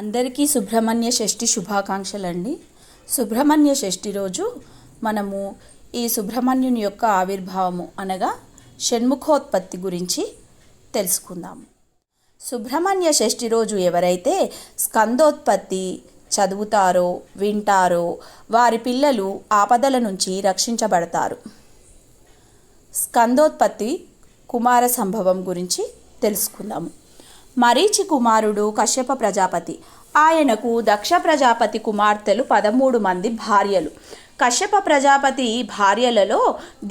అందరికీ సుబ్రహ్మణ్య షష్ఠి శుభాకాంక్షలండి. సుబ్రహ్మణ్య షష్ఠి రోజు మనము ఈ సుబ్రహ్మణ్యుని యొక్క ఆవిర్భావము అనగా షణ్ముఖోత్పత్తి గురించి తెలుసుకుందాము. సుబ్రహ్మణ్య షష్ఠి రోజు ఎవరైతే స్కందోత్పత్తి చదువుతారో వింటారో వారి పిల్లలు ఆపదల నుంచి రక్షించబడతారు. స్కందోత్పత్తి కుమార సంభవం గురించి తెలుసుకుందాము. మరీచి కుమారుడు కశ్యప ప్రజాపతి. ఆయనకు దక్ష ప్రజాపతి కుమార్తెలు 13 మంది భార్యలు. కశ్యప ప్రజాపతి భార్యలలో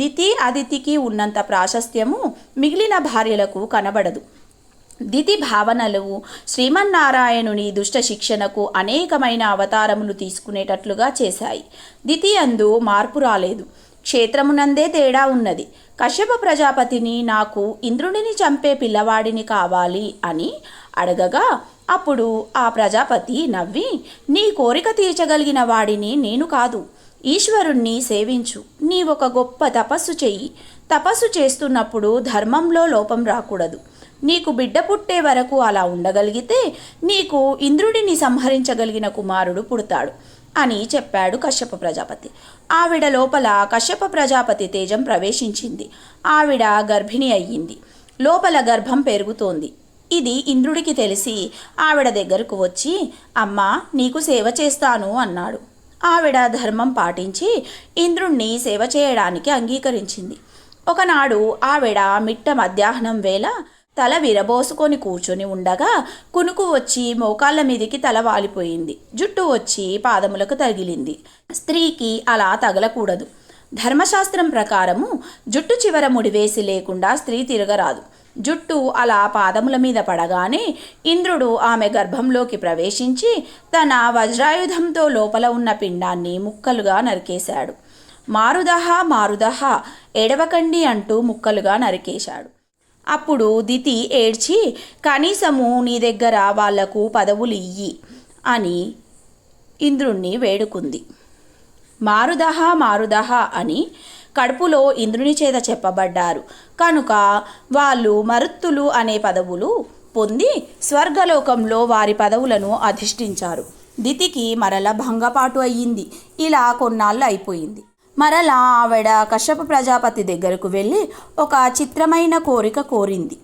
దితి అదితికి ఉన్నంత ప్రాశస్త్యము మిగిలిన భార్యలకు కనబడదు. దితి భావనలు శ్రీమన్నారాయణుని దుష్ట శిక్షణకు అనేకమైన అవతారములు తీసుకునేటట్లుగా చేశాయి. దితి అందు మార్పు రాలేదు. క్షేత్రమునందే తేడా ఉన్నది. కశ్యప ప్రజాపతిని నాకు ఇంద్రుడిని చంపే పిల్లవాడిని కావాలి అని అడగగా అప్పుడు ఆ ప్రజాపతి నవ్వి, నీ కోరిక తీర్చగలిగిన వాడిని నేను కాదు, ఈశ్వరుణ్ణి సేవించు, నీవొక గొప్ప తపస్సు చెయ్యి. తపస్సు చేస్తున్నప్పుడు ధర్మంలో లోపం రాకూడదు. నీకు బిడ్డ పుట్టే వరకు అలా ఉండగలిగితే నీకు ఇంద్రుడిని సంహరించగలిగిన కుమారుడు పుడతాడు అని చెప్పాడు కశ్యప ప్రజాపతి. ఆవిడ లోపల కశ్యప ప్రజాపతి తేజం ప్రవేశించింది. ఆవిడ గర్భిణి అయ్యింది. లోపల గర్భం పెరుగుతోంది. ఇది ఇంద్రుడికి తెలిసి ఆవిడ దగ్గరకు వచ్చి, అమ్మా నీకు సేవ చేస్తాను అన్నాడు. ఆవిడ ధర్మం పాటించి ఇంద్రుణ్ణి సేవ చేయడానికి అంగీకరించింది. ఒకనాడు ఆవిడ మిట్ట మధ్యాహ్నం వేళ తల విరబోసుకొని కూర్చొని ఉండగా కునుకు వచ్చి మోకాళ్ళ మీదికి తల వాలిపోయింది. జుట్టు వచ్చి పాదములకు తగిలింది. స్త్రీకి అలా తగలకూడదు. ధర్మశాస్త్రం ప్రకారము జుట్టు చివర ముడివేసి లేకుండా స్త్రీ తిరగరాదు. జుట్టు అలా పాదముల మీద పడగానే ఇంద్రుడు ఆమె గర్భంలోకి ప్రవేశించి తన వజ్రాయుధంతో లోపల ఉన్న పిండాన్ని ముక్కలుగా నరికేశాడు. మారుదహ మారుదహ ఏడవకండి అంటూ ముక్కలుగా నరికేశాడు. అప్పుడు దితి ఏడ్చి, కనీసము నీ దగ్గర వాళ్లకు పదవులు ఇయ్యి అని ఇంద్రుణ్ణి వేడుకుంది. మారుదహ మారుదహ అని కడుపులో ఇంద్రుని చేత చెప్పబడ్డారు కనుక వాళ్ళు మరుత్తులు అనే పదవులు పొంది స్వర్గలోకంలో వారి పదవులను అధిష్ఠించారు. దితికి మరల భంగపాటు అయ్యింది. ఇలా కొన్నాళ్ళు అయిపోయింది. మరలా ఆవిడ కశ్యప ప్రజాపతి దగ్గరకు వెళ్ళి ఒక చిత్రమైన కోరిక కోరింది.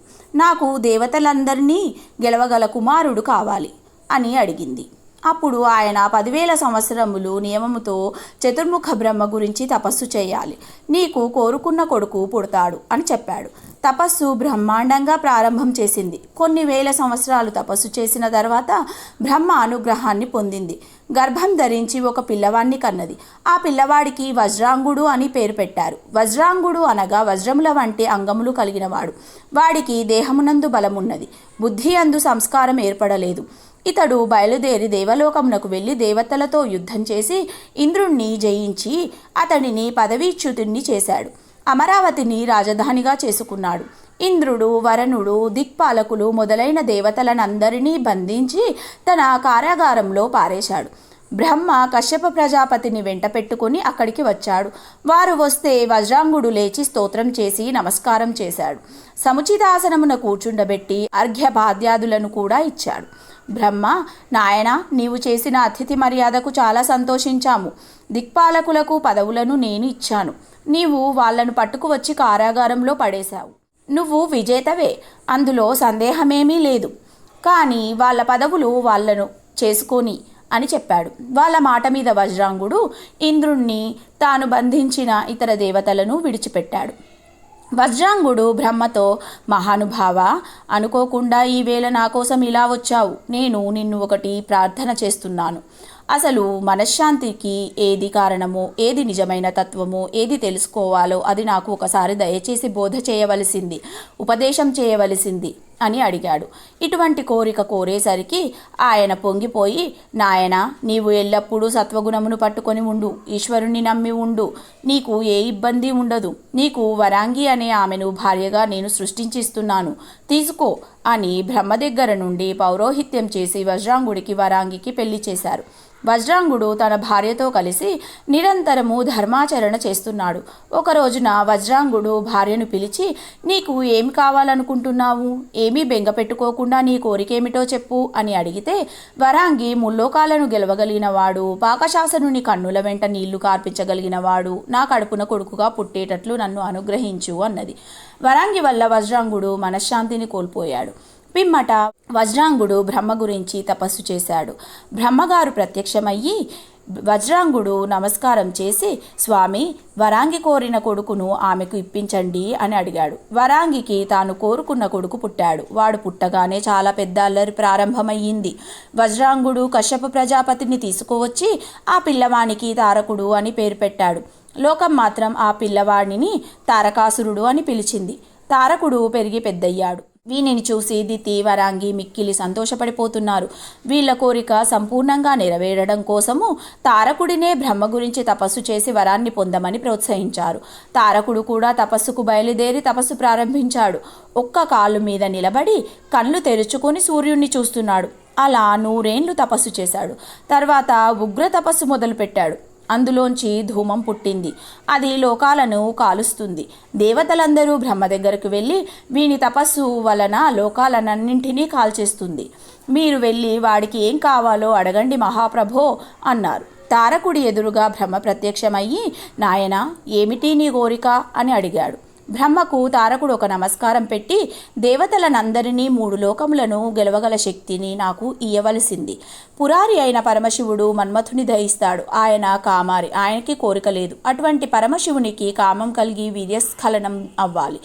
నాకు దేవతలందరినీ గెలవగల కుమారుడు కావాలి అని అడిగింది. అప్పుడు ఆయన 10,000 సంవత్సరములు నియమముతో చతుర్ముఖ బ్రహ్మ గురించి తపస్సు చేయాలి, నీకు కోరుకున్న కొడుకు పుడతాడు అని చెప్పాడు. తపస్సు బ్రహ్మాండంగా ప్రారంభం చేసింది. కొన్ని వేల సంవత్సరాలు తపస్సు చేసిన తర్వాత బ్రహ్మ అనుగ్రహాన్ని పొందింది. గర్భం ధరించి ఒక పిల్లవాడిని కన్నది. ఆ పిల్లవాడికి వజ్రాంగుడు అని పేరు పెట్టారు. వజ్రాంగుడు అనగా వజ్రముల వంటి అంగములు కలిగినవాడు. వాడికి దేహమునందు బలమున్నది, బుద్ధి అందు సంస్కారం ఏర్పడలేదు. ఇతడు బయలుదేరి దేవలోకమునకు వెళ్ళి దేవతలతో యుద్ధం చేసి ఇంద్రుణ్ణి జయించి అతడిని పదవీచ్యుతుణ్ణి చేశాడు. అమరావతిని రాజధానిగా చేసుకున్నాడు. ఇంద్రుడు, వరుణుడు, దిక్పాలకులు మొదలైన దేవతలనందరినీ బంధించి తన కారాగారంలో పారేశాడు. బ్రహ్మ కశ్యప ప్రజాపతిని వెంట పెట్టుకుని అక్కడికి వచ్చాడు. వారు వస్తే వజ్రాంగుడు లేచి స్తోత్రం చేసి నమస్కారం చేశాడు. సముచితాసనమున కూర్చుండబెట్టి అర్ఘ్యపాద్యాదులను కూడా ఇచ్చాడు. బ్రహ్మ, నాయన నీవు చేసిన అతిథి మర్యాదకు చాలా సంతోషించాము. దిక్పాలకులకు పదవులను నేను ఇచ్చాను. నీవు వాళ్లను పట్టుకువచ్చి కారాగారంలో పడేశావు. నువ్వు విజేతవే, అందులో సందేహమేమీ లేదు. కానీ వాళ్ళ పదవులు వాళ్లను చేసుకొని అని చెప్పాడు. వాళ్ళ మాట మీద వజ్రాంగుడు ఇంద్రుణ్ణి తాను బంధించిన ఇతర దేవతలను విడిచిపెట్టాడు. వజ్రాంగుడు బ్రహ్మతో, మహానుభావ, అనుకోకుండా ఈవేళ నా కోసం ఇలా వచ్చావు. నేను నిన్ను ఒకటి ప్రార్థన చేస్తున్నాను. అసలు మనశ్శాంతికి ఏది కారణమో, ఏది నిజమైన తత్వమో, ఏది తెలుసుకోవాలో అది నాకు ఒకసారి దయచేసి బోధ చేయవలసింది, ఉపదేశం చేయవలసింది అని అడిగాడు. ఇటువంటి కోరిక కోరేసరికి ఆయన పొంగిపోయి, నాయన నీవు ఎల్లప్పుడూ సత్వగుణమును పట్టుకొని ఉండు, ఈశ్వరుణ్ణి నమ్మి ఉండు, నీకు ఏ ఇబ్బంది ఉండదు. నీకు వరాంగి అనే ఆమెను భార్యగా నేను సృష్టించిస్తున్నాను, తీసుకో అని బ్రహ్మ దగ్గర నుండి పౌరోహిత్యం చేసి వజ్రాంగుడికి వరాంగికి పెళ్లి చేశారు. వజ్రాంగుడు తన భార్యతో కలిసి నిరంతరము ధర్మాచరణ చేస్తున్నాడు. ఒక రోజున వజ్రాంగుడు భార్యను పిలిచి, నీకు ఏమి కావాలనుకుంటున్నావు, ఏమీ బెంగ పెట్టుకోకుండా నీ కోరికేమిటో చెప్పు అని అడిగితే, వరాంగి ముల్లోకాలను గెలవగలిగిన వాడు, పాకశాసనుని కన్నుల వెంట నీళ్లు కార్పించగలిగిన వాడు నా కడుపున కొడుకుగా పుట్టేటట్లు నన్ను అనుగ్రహించు అన్నది. వరాంగి వల్ల వజ్రాంగుడు మనశ్శాంతిని కోల్పోయాడు. పిమ్మట వజ్రాంగుడు బ్రహ్మ గురించి తపస్సు చేశాడు. బ్రహ్మగారు ప్రత్యక్షమయ్యి వజ్రాంగుడు నమస్కారం చేసి, స్వామి, వరాంగి కోరిన కొడుకును ఆమెకు ఇప్పించండి అని అడిగాడు. వరాంగికి తాను కోరుకున్న కొడుకు పుట్టాడు. వాడు పుట్టగానే చాలా పెద్ద అల్లరి ప్రారంభమయ్యింది. వజ్రాంగుడు కశ్యప ప్రజాపతిని తీసుకువచ్చి ఆ పిల్లవానికి తారకుడు అని పేరు పెట్టాడు. లోకం మాత్రం ఆ పిల్లవాడిని తారకాసురుడు అని పిలిచింది. తారకుడు పెరిగి పెద్దయ్యాడు. వీనిని చూసి దితి, వరాంగి మిక్కిలి సంతోషపడిపోతున్నారు. వీళ్ళ కోరిక సంపూర్ణంగా నెరవేరడం కోసము తారకుడినే బ్రహ్మ గురించి తపస్సు చేసి వరాన్ని పొందమని ప్రోత్సహించారు. తారకుడు కూడా తపస్సుకు బయలుదేరి తపస్సు ప్రారంభించాడు. ఒక్క కాలు మీద నిలబడి కళ్ళు తెరుచుకొని సూర్యుడిని చూస్తున్నాడు. అలా 100 ఏళ్ళు తపస్సు చేశాడు. తర్వాత ఉగ్ర తపస్సు మొదలుపెట్టాడు. అందులోంచి ధూమం పుట్టింది. అది లోకాలను కాలుస్తుంది. దేవతలందరూ బ్రహ్మ దగ్గరకు వెళ్ళి, వీని తపస్సు వలన లోకాలన్నింటినీ కాల్చేస్తుంది. మీరు వెళ్ళి వాడికి ఏం కావాలో అడగండి మహాప్రభో అన్నారు. తారకుడి ఎదురుగా బ్రహ్మ ప్రత్యక్షమయ్యి, నాయనా, ఏమిటి నీ కోరిక అని అడిగాడు. బ్రహ్మకు తారకుడు ఒక నమస్కారం పెట్టి, దేవతలనందరినీ 3 లోకములను గెలవగల శక్తిని నాకు ఇయ్యవలసింది. పురారి అయిన పరమశివుడు మన్మథుని దయిస్తాడు. ఆయన కామారి, ఆయనకి కోరిక లేదు. అటువంటి పరమశివునికి కామం కలిగి వీర్యస్ఖలనం అవ్వాలి.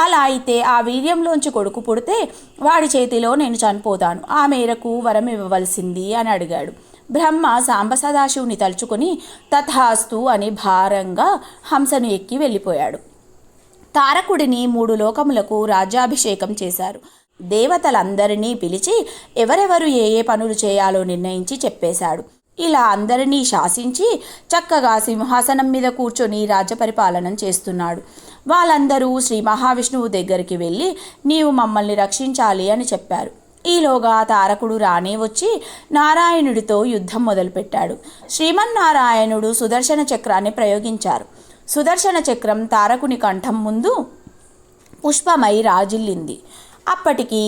అలా అయితే ఆ వీర్యంలోంచి కొడుకు పుడితే వాడి చేతిలో నేను చనిపోతాను. ఆ మేరకు వరం ఇవ్వవలసింది అని అడిగాడు. బ్రహ్మ సాంబ సదాశివుని తలుచుకొని తథాస్తు అని భారంగా హంసను ఎక్కి వెళ్ళిపోయాడు. తారకుడిని 3 లోకములకు రాజ్యాభిషేకం చేశారు. దేవతలందరినీ పిలిచి ఎవరెవరు ఏ ఏ పనులు చేయాలో నిర్ణయించి చెప్పేశాడు. ఇలా అందరినీ శాసించి చక్కగా సింహాసనం మీద కూర్చొని రాజ్యపరిపాలనం చేస్తున్నాడు. వాళ్ళందరూ శ్రీ మహావిష్ణువు దగ్గరికి వెళ్ళి, నీవు మమ్మల్ని రక్షించాలి అని చెప్పారు. ఈలోగా తారకుడు రానే వచ్చి నారాయణుడితో యుద్ధం మొదలుపెట్టాడు. శ్రీమన్నారాయణుడు సుదర్శన చక్రాన్ని ప్రయోగించారు. సుదర్శన చక్రం తారకుని కంఠం ముందు పుష్పమై రాజిల్లింది. అప్పటికి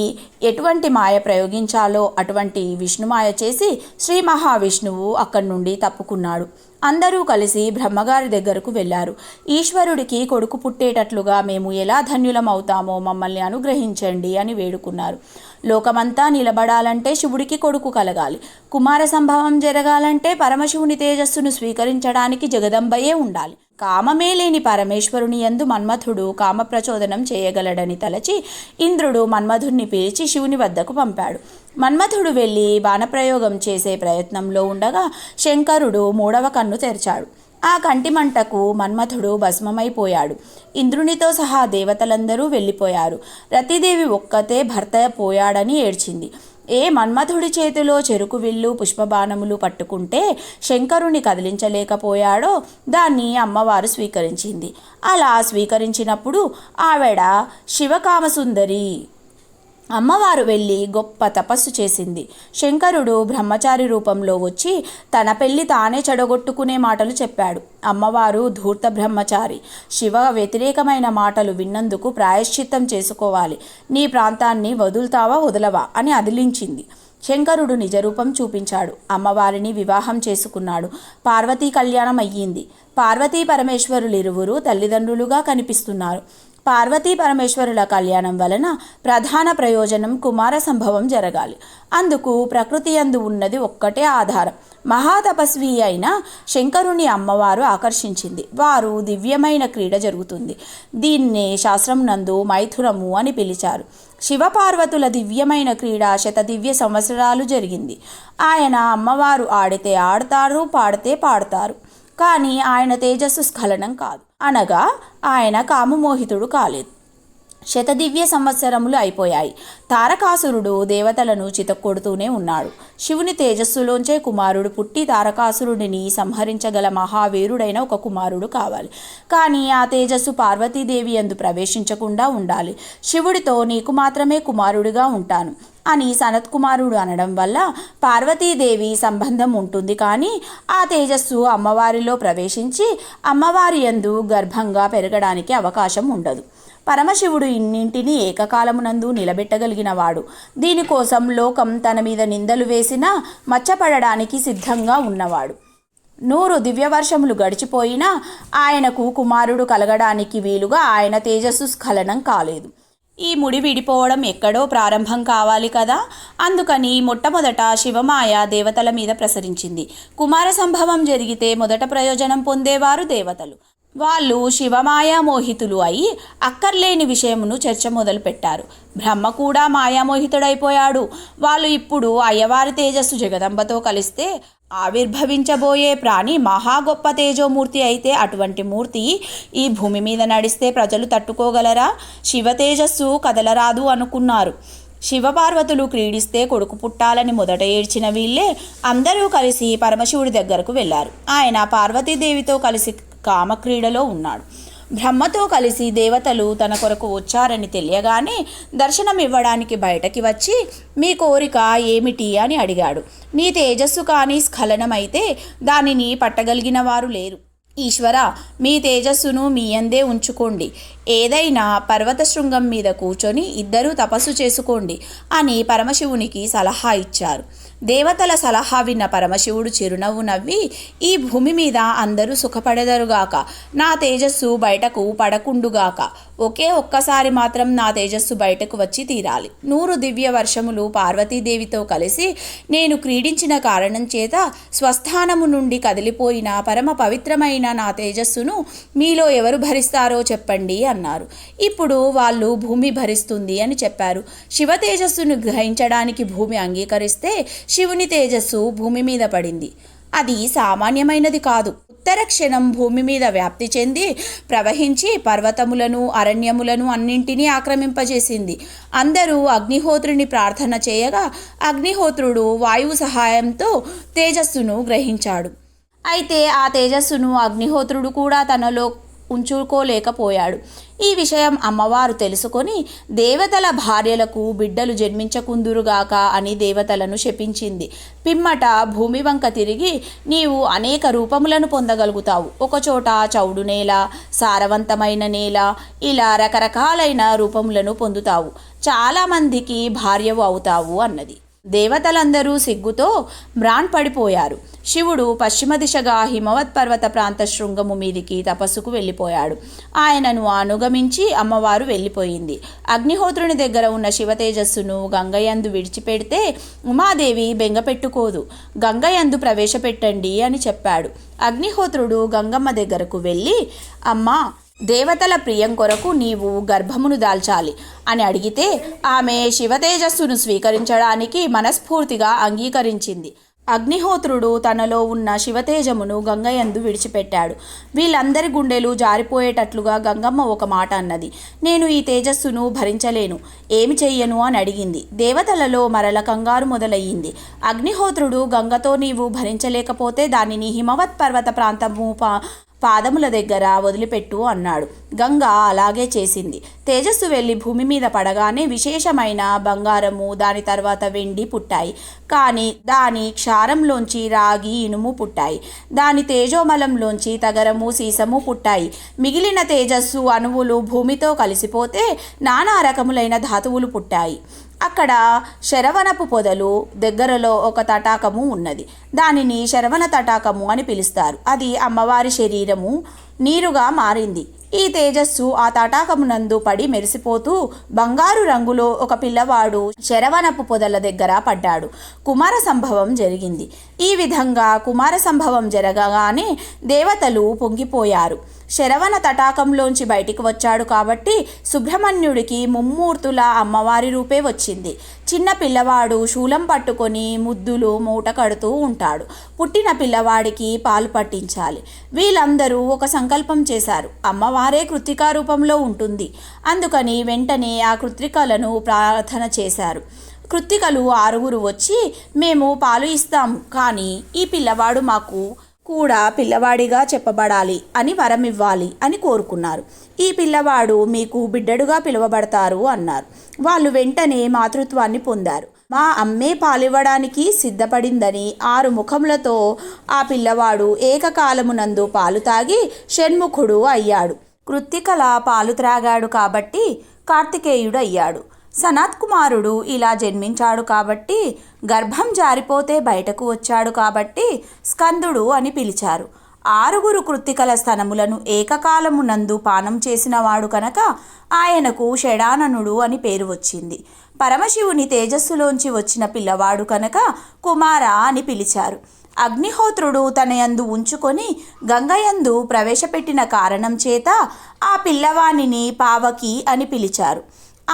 ఎటువంటి మాయ ప్రయోగించాలో అటువంటి విష్ణుమాయ చేసి శ్రీ మహావిష్ణువు అక్కడి నుండి తప్పుకున్నాడు. అందరూ కలిసి బ్రహ్మగారి దగ్గరకు వెళ్ళారు. ఈశ్వరుడికి కొడుకు పుట్టేటట్లుగా మేము ఎలా ధన్యులం అవుతామో మమ్మల్ని అనుగ్రహించండి అని వేడుకున్నారు. లోకమంతా నిలబడాలంటే శివుడికి కొడుకు కలగాలి. కుమార సంభవం జరగాలంటే పరమశివుని తేజస్సును స్వీకరించడానికి జగదంబయే ఉండాలి. కామమే లేని పరమేశ్వరుని యందు మన్మథుడు కామప్రచోదనం చేయగలడని తలచి ఇంద్రుడు మన్మథుడిని పిలిచి శివుని వద్దకు పంపాడు. మన్మథుడు వెళ్ళి బాణప్రయోగం చేసే ప్రయత్నంలో ఉండగా శంకరుడు 3వ కన్ను తెరిచాడు. ఆ కంటి మంటకు మన్మథుడు భస్మమైపోయాడు. ఇంద్రునితో సహా దేవతలందరూ వెళ్ళిపోయారు. రతిదేవి ఒక్కతే భర్త పోయాడని ఏడ్చింది. మన్మథుడి చేతిలో చెరుకు విల్లు పుష్పబాణములు పట్టుకుంటే శంకరుని కదిలించలేకపోయాడో దాన్ని అమ్మవారు స్వీకరించింది. అలా స్వీకరించినప్పుడు ఆవిడ శివకామసుందరి. అమ్మవారు వెళ్ళి గొప్ప తపస్సు చేసింది. శంకరుడు బ్రహ్మచారి రూపంలో వచ్చి తన పెళ్లి తానే చెడగొట్టుకునే మాటలు చెప్పాడు. అమ్మవారు ధూర్త బ్రహ్మచారి. శివ వ్యతిరేకమైన మాటలు విన్నందుకు ప్రాయశ్చిత్తం చేసుకోవాలి. నీ ప్రాంతాన్ని వదులుతావా వదలవా అని అదిలించింది. శంకరుడు నిజరూపం చూపించాడు. అమ్మవారిని వివాహం చేసుకున్నాడు. పార్వతీ కళ్యాణం అయ్యింది. పార్వతీ పరమేశ్వరులిరువురు తల్లిదండ్రులుగా కనిపిస్తున్నారు. పార్వతీ పరమేశ్వరుల కళ్యాణం వలన ప్రధాన ప్రయోజనం కుమార సంభవం జరగాలి. అందుకు ప్రకృతి యందు ఉన్నది ఒక్కటే ఆధారం. మహాతపస్వి అయిన శంకరుని అమ్మవారు ఆకర్షించింది. వారు దివ్యమైన క్రీడ జరుగుతుంది. దీన్నే శాస్త్రం నందు మైథునము అని పిలిచారు. శివపార్వతుల దివ్యమైన క్రీడ 100 దివ్య సంవత్సరాలు జరిగింది. ఆయన అమ్మవారు ఆడితే ఆడతారు, పాడితే పాడతారు. కానీ ఆయన తేజస్సు స్ఖలనం కాదు. అనగా ఆయన కామమోహితుడు కాలేదు. 100 దివ్య సంవత్సరములు అయిపోయాయి. తారకాసురుడు దేవతలను చితక్కొడుతూనే ఉన్నాడు. శివుని తేజస్సులోంచే కుమారుడు పుట్టి తారకాసురుడిని సంహరించగల మహావీరుడైన ఒక కుమారుడు కావాలి. కానీ ఆ తేజస్సు పార్వతీదేవి యందు ప్రవేశించకుండా ఉండాలి. శివుడితో నీకు మాత్రమే కుమారుడిగా ఉంటాను అని సనత్కుమారుడు అనడం వల్ల పార్వతీదేవి సంబంధం ఉంటుంది. కానీ ఆ తేజస్సు అమ్మవారిలో ప్రవేశించి అమ్మవారి యందు గర్భంగా పెరగడానికి అవకాశం ఉండదు. పరమశివుడు ఇన్నింటినీ ఏకకాలమునందు నిలబెట్టగలిగినవాడు. దీనికోసం లోకం తన మీద నిందలు వేసినా మచ్చపడడానికి సిద్ధంగా ఉన్నవాడు. 100 దివ్యవర్షములు గడిచిపోయినా ఆయనకు కుమారుడు కలగడానికి వీలుగా ఆయన తేజస్సు స్ఖలనం కాలేదు. ఈ ముడి విడిపోవడం ఎక్కడో ప్రారంభం కావాలి కదా. అందుకని మొట్టమొదట శివమాయ దేవతల మీద ప్రసరించింది. కుమార సంభవం జరిగితే మొదట ప్రయోజనం పొందేవారు దేవతలు. వాళ్ళు శివమాయా మోహితులు అయి అక్కర్లేని విషయమును చర్చ మొదలుపెట్టారు. బ్రహ్మ కూడా మాయామోహితుడైపోయాడు. వాళ్ళు ఇప్పుడు అయ్యవారి తేజస్సు జగదంబతో కలిస్తే ఆవిర్భవించబోయే ప్రాణి మహా గొప్ప తేజోమూర్తి అయితే అటువంటి మూర్తి ఈ భూమి మీద నడిస్తే ప్రజలు తట్టుకోగలరా? శివ తేజస్సు కదలరాదు అనుకున్నారు. శివపార్వతులు క్రీడిస్తే కొడుకు పుట్టాలని మొదట ఏడ్చిన వీళ్ళే అందరూ కలిసి పరమశివుడి దగ్గరకు వెళ్ళారు. ఆయన పార్వతీదేవితో కలిసి కామక్రీడలో ఉన్నాడు. బ్రహ్మతో కలిసి దేవతలు తన కొరకు వచ్చారని తెలియగానే దర్శనం ఇవ్వడానికి బయటకి వచ్చి మీ కోరిక ఏమిటి అని అడిగాడు. నీ తేజస్సు కానీ స్ఖలనమైతే దానిని పట్టగలిగిన వారు లేరు. ఈశ్వర, మీ తేజస్సును మీ యందే ఉంచుకోండి. ఏదైనా పర్వత శృంగం మీద కూర్చొని ఇద్దరూ తపస్సు చేసుకోండి అని పరమశివునికి సలహా ఇచ్చారు. దేవతల సలహా విన్న పరమశివుడు చిరునవ్వు నవ్వి, ఈ భూమి మీద అందరూ సుఖపడెదరుగాక, నా తేజస్సు బయటకు పడకుండుగాక, ఒక్కసారి మాత్రం నా తేజస్సు బయటకు వచ్చి తీరాలి. 100 దివ్య వర్షములు పార్వతీదేవితో కలిసి నేను క్రీడించిన కారణం చేత స్వస్థానము నుండి కదిలిపోయిన పరమ పవిత్రమైన నా తేజస్సును మీలో ఎవరు భరిస్తారో చెప్పండి అన్నారు. ఇప్పుడు వాళ్ళు భూమి భరిస్తుంది అని చెప్పారు. శివ తేజస్సును గ్రహించడానికి భూమి అంగీకరిస్తే శివుని తేజస్సు భూమి మీద పడింది. అది సామాన్యమైనది కాదు. ఉత్తర క్షణం భూమి మీద వ్యాప్తి చెంది ప్రవహించి పర్వతములను అరణ్యములను అన్నింటినీ ఆక్రమింపజేసింది. అందరూ అగ్నిహోత్రుని ప్రార్థన చేయగా అగ్నిహోత్రుడు వాయువు సహాయంతో తేజస్సును గ్రహించాడు. అయితే ఆ తేజస్సును అగ్నిహోత్రుడు కూడా తనలో ఉంచుకోలేకపోయాడు. ఈ విషయం అమ్మవారు తెలుసుకొని దేవతల భార్యలకు బిడ్డలు జన్మించకుందురుగాక అని దేవతలను శపించింది. పిమ్మట భూమి వంక తిరిగి నీవు అనేక రూపములను పొందగలుగుతావు. ఒకచోట చౌడు నేల, సారవంతమైన నేల, ఇలా రకరకాలైన రూపములను పొందుతావు. చాలామందికి భార్యవు అవుతావు అన్నది. దేవతలందరూ సిగ్గుతో మ్రాన్పడిపోయారు. శివుడు పశ్చిమ దిశగా హిమవత్ పర్వత ప్రాంత శృంగము మీదికి తపస్సుకు వెళ్ళిపోయాడు. ఆయనను అనుగమించి అమ్మవారు వెళ్ళిపోయింది. అగ్నిహోత్రుని దగ్గర ఉన్న శివ తేజస్సును గంగయందు విడిచిపెడితే ఉమాదేవి బెంగపెట్టుకోదు. గంగయందు ప్రవేశపెట్టండి అని చెప్పాడు. అగ్నిహోత్రుడు గంగమ్మ దగ్గరకు వెళ్ళి, అమ్మా, దేవతల ప్రియం కొరకు నీవు గర్భమును దాల్చాలి అని అడిగితే ఆమె శివతేజస్సును స్వీకరించడానికి మనస్ఫూర్తిగా అంగీకరించింది. అగ్నిహోత్రుడు తనలో ఉన్న శివతేజమును గంగయందు విడిచిపెట్టాడు. వీళ్ళందరి గుండెలు జారిపోయేటట్లుగా గంగమ్మ ఒక మాట అన్నది. నేను ఈ తేజస్సును భరించలేను, ఏమి చెయ్యను అని అడిగింది. దేవతలలో మరల కంగారు మొదలయ్యింది. అగ్నిహోత్రుడు గంగతో నీవు భరించలేకపోతే దానిని హిమవత్ పర్వత ప్రాంతము పాదముల దగ్గర వదిలిపెట్టు అన్నాడు. గంగ అలాగే చేసింది. తేజస్సు వెళ్ళి భూమి మీద పడగానే విశేషమైన బంగారము, దాని తర్వాత వెండి పుట్టాయి. కానీ దాని క్షారంలోంచి రాగి, ఇనుము పుట్టాయి. దాని తేజోమలంలోంచి తగరము, సీసము పుట్టాయి. మిగిలిన తేజస్సు అణువులు భూమితో కలిసిపోతే నానా రకములైన ధాతువులు పుట్టాయి. అక్కడ శరవణపు పొదలు దగ్గరలో ఒక తటాకము ఉన్నది. దానిని శరవణ తటాకము అని పిలుస్తారు. అది అమ్మవారి శరీరము నీరుగా మారింది. ఈ తేజస్సు ఆ తటాకమునందు పడి మెరిసిపోతూ బంగారు రంగులో ఒక పిల్లవాడు శరవణపు పొదల దగ్గర పడ్డాడు. కుమార సంభవం జరిగింది. ఈ విధంగా కుమార సంభవం జరగగానే దేవతలు పొంగిపోయారు. శరవణ తటాకంలోంచి బయటికి వచ్చాడు కాబట్టి సుబ్రహ్మణ్యుడికి ముమ్మూర్తుల అమ్మవారి రూపే వచ్చింది. చిన్న పిల్లవాడు శూలం పట్టుకొని ముద్దులు మూట కడుతూ ఉంటాడు. పుట్టిన పిల్లవాడికి పాలు పట్టించాలి. వీళ్ళందరూ ఒక సంకల్పం చేశారు. అమ్మవారే కృత్తికా రూపంలో ఉంటుంది. అందుకని వెంటనే ఆ కృత్తికలను ప్రార్థన చేశారు. కృత్తికలు 6 వచ్చి మేము పాలు ఇస్తాము, కానీ ఈ పిల్లవాడు మాకు కూడా పిల్లవాడిగా చెప్పబడాలి అని వరం ఇవ్వాలి అని కోరుకున్నారు. ఈ పిల్లవాడు మీకు బిడ్డడుగా పిలువబడతారు అన్నారు. వాళ్ళు వెంటనే మాతృత్వాన్ని పొందారు. మా అమ్మే పాలివ్వడానికి సిద్ధపడిందని 6 ముఖములతో ఆ పిల్లవాడు ఏకకాలమునందు పాలు తాగి షణ్ముఖుడు అయ్యాడు. కృత్తికల పాలు త్రాగాడు కాబట్టి కార్తికేయుడు అయ్యాడు. సనత్ కుమారుడు ఇలా జన్మించాడు కాబట్టి, గర్భం జారిపోతే బయటకు వచ్చాడు కాబట్టి స్కందుడు అని పిలిచారు. 6 కృత్తికల స్తనములను ఏకకాలమునందు పానం చేసినవాడు కనుక ఆయనకు షడాననుడు అని పేరు వచ్చింది. పరమశివుని తేజస్సులోంచి వచ్చిన పిల్లవాడు కనుక కుమార అని పిలిచారు. అగ్నిహోత్రుడు తన యందు ఉంచుకొని గంగయందు ప్రవేశపెట్టిన కారణం చేత ఆ పిల్లవానిని పావకి అని పిలిచారు.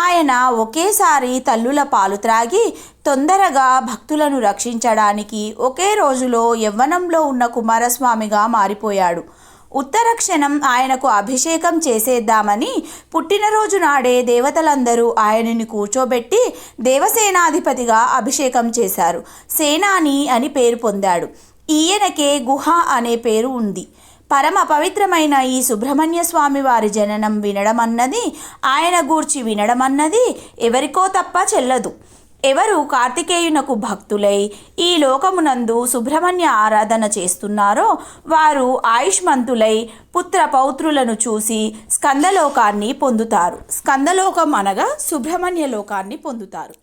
ఆయన ఒకేసారి తల్లుల పాలు త్రాగి తొందరగా భక్తులను రక్షించడానికి ఒకే రోజులో యవ్వనంలో ఉన్న కుమారస్వామిగా మారిపోయాడు. ఉత్తరక్షణం ఆయనకు అభిషేకం చేసేద్దామని పుట్టినరోజు నాడే దేవతలందరూ ఆయనని కూర్చోబెట్టి దేవసేనాధిపతిగా అభిషేకం చేశారు. సేనాని అని పేరు పొందాడు. ఈయనకే గుహ అనే పేరు ఉంది. పరమ పవిత్రమైన ఈ సుబ్రహ్మణ్య స్వామి వారి జననం వినడం అన్నది, ఆయన గూర్చి వినడం అన్నది ఎవరికో తప్ప చెల్లదు. ఎవరు కార్తికేయునకు భక్తులై ఈ లోకమునందు సుబ్రహ్మణ్య ఆరాధన చేస్తున్నారో వారు ఆయుష్మంతులై పుత్ర పౌత్రులను చూసి స్కందలోకాన్ని పొందుతారు. స్కందలోకం అనగా సుబ్రహ్మణ్య లోకాన్ని పొందుతారు.